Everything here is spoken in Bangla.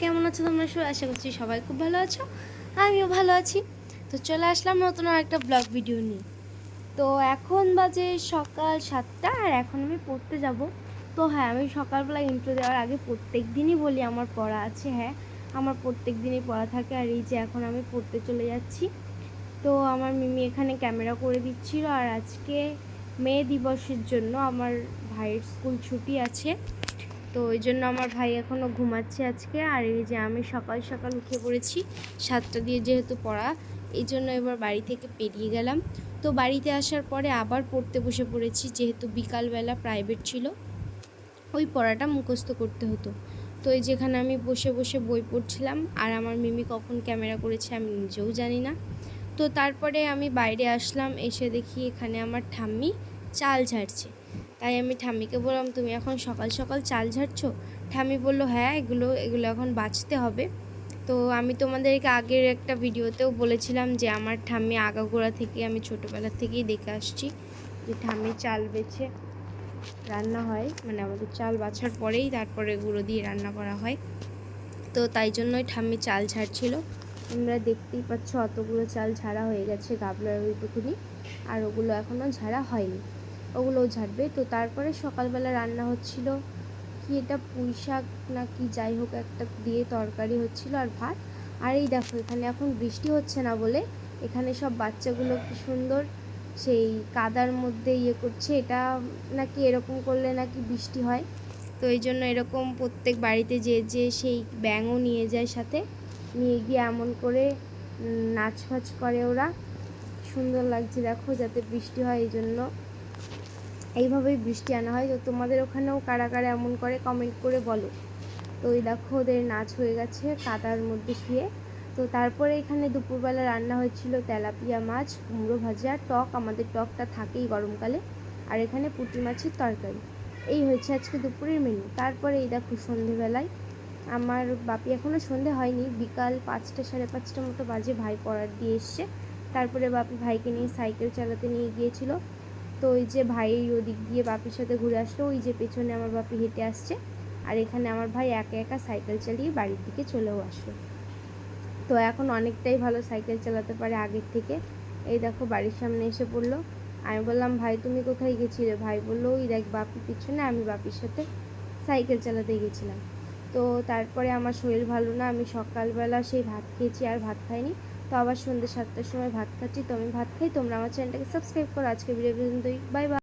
কেমন আছো তোমরা সবাই? আশা করছি সবাই খুব ভালো আছো, আমিও ভালো আছি। তো চলে আসলাম নতুন একটা ব্লগ ভিডিও নিয়ে। তো এখন বাজে সকাল 7টা আর এখন আমি পড়তে যাব। তো হ্যাঁ, আমি সকালবেলা ইন্ট্রো দেওয়ার আগে প্রত্যেক দিনই বলি আমার পড়া আছে। হ্যাঁ, আমার প্রত্যেক দিনই পড়া থাকে। আর এই যে এখন আমি পড়তে চলে যাচ্ছি। তো আমার মিমি এখানে ক্যামেরা করে দিচ্ছিল। আর আজকে মে দিবসের জন্য আমার ভাইয়ের স্কুল ছুটি আছে, তো ওই জন্য আমার ভাই এখনও ঘুমাচ্ছে আজকে। আর এই যে আমি সকাল সকাল উঠে পড়েছি, 7টা দিয়ে যেহেতু পড়া, এই জন্য এবার বাড়ি থেকে পেরিয়ে গেলাম। তো বাড়িতে আসার পরে আবার পড়তে বসে পড়েছি, যেহেতু বিকালবেলা প্রাইভেট ছিল, ওই পড়াটা মুখস্থ করতে হতো। তো এই যেখানে আমি বসে বসে বই পড়ছিলাম, আর আমার মিমি কখন ক্যামেরা করেছে আমি নিজেও জানি না। তো তারপরে আমি বাইরে আসলাম, এসে দেখি এখানে আমার ঠাম্মি চাল ঝাড়ছে। তাই আমি ঠাম্মিকে বললাম, তুমি এখন সকাল সকাল চাল ঝাড়ছো? ঠাম্মি বললো, হ্যাঁ, এগুলো এখন বাছতে হবে। তো আমি তোমাদেরকে আগের একটা ভিডিওতেও বলেছিলাম যে আমার ঠাম্মি আগাগোড়া থেকে আমি ছোটোবেলা থেকেই দেখে আসছি যে ঠাম্মি চাল বেছে রান্না হয়, মানে আমাদের চাল বাছার পরেই তারপরে গুঁড়ো দিয়ে রান্না করা হয়। তো তাই জন্যই ঠাম্মি চাল ঝাড়ছিল। তোমরা দেখতেই পাচ্ছ অতগুলো চাল ঝাড়া হয়ে গেছে গাবলার ওইটুকুনি, আর ওগুলো এখনও ঝাড়া হয়নি, ওগুলোও ঝাড়বে। তো তারপরে সকালবেলা রান্না হচ্ছিল কি, এটা পুঁই শাক না কি যাই হোক একটা দিয়ে তরকারি হচ্ছিল, আর ভাত। আর এই দেখো এখানে এখন বৃষ্টি হচ্ছে না বলে এখানে সব বাচ্চাগুলো কি সুন্দর সেই কাদার মধ্যে করছে, এটা নাকি এরকম করলে নাকি বৃষ্টি হয়। তো এই জন্য এরকম প্রত্যেক বাড়িতে যে সেই ব্যাঙও নিয়ে যায় সাথে, নিয়ে গিয়ে এমন করে নাচ ফাচ করে ওরা। সুন্দর লাগছে দেখো, যাতে বৃষ্টি হয়, এই জন্য এইভাবেই বৃষ্টি আনা হয়। তো তোমাদের ওখানেও কারা কারা এমন করে কমেন্ট করে বলো। তো ওই দেখো ওদের নাচ হয়ে গেছে কাদার মধ্যে শুয়ে। তো তারপরে এখানে দুপুরবেলা রান্না হয়েছিল তেলাপিয়া মাছ, কুমড়ো ভাজা, টক, আমাদের টকটা থাকেই গরমকালে, আর এখানে পুঁটি মাছের তরকারি। এই হয়েছে আজকে দুপুরের মেনু। তারপরে এই দেখো সন্ধেবেলায় আমার বাপি, এখনও সন্ধে হয়নি, বিকাল 5টা 5:30 মতো বাজে, ভাই পড়ার দিয়ে এসছে। তারপরে বাপি ভাইকে নিয়ে সাইকেল চালাতে নিয়ে গিয়েছিল। তো ওই যে ভাই ওদিক দিয়ে বাপির সাথে ঘুরে আসলো, ওই যে পেছনে আমার বাপি হেঁটে আসছে, আর এখানে আমার ভাই একা একা সাইকেল চালিয়ে বাড়ির দিকে চলেও আসলো। তো এখন অনেকটাই ভালো সাইকেল চালাতে পারে আগের থেকে। এই দেখো বাড়ির সামনে এসে পড়লো। আমি বললাম, ভাই তুমি কোথায় গেছিলে? ভাই বললো, ওই দেখ বাপি পিছনে, আমি বাপির সাথে সাইকেল চালাতে গেছিলাম। তো তারপরে আমার শরীর ভালো না, আমি সকালবেলা সেই ভাত খেয়েছি আর ভাত খাইনি। তো আবার সন্ধ্যে 7টার সময় ভাত খাচ্ছি। তো আমি ভাত খাই, তোমরা আমার চ্যানেলটাকে সাবস্ক্রাইব করো। আজকে ভিডিও পর্যন্তই, বাই বাই।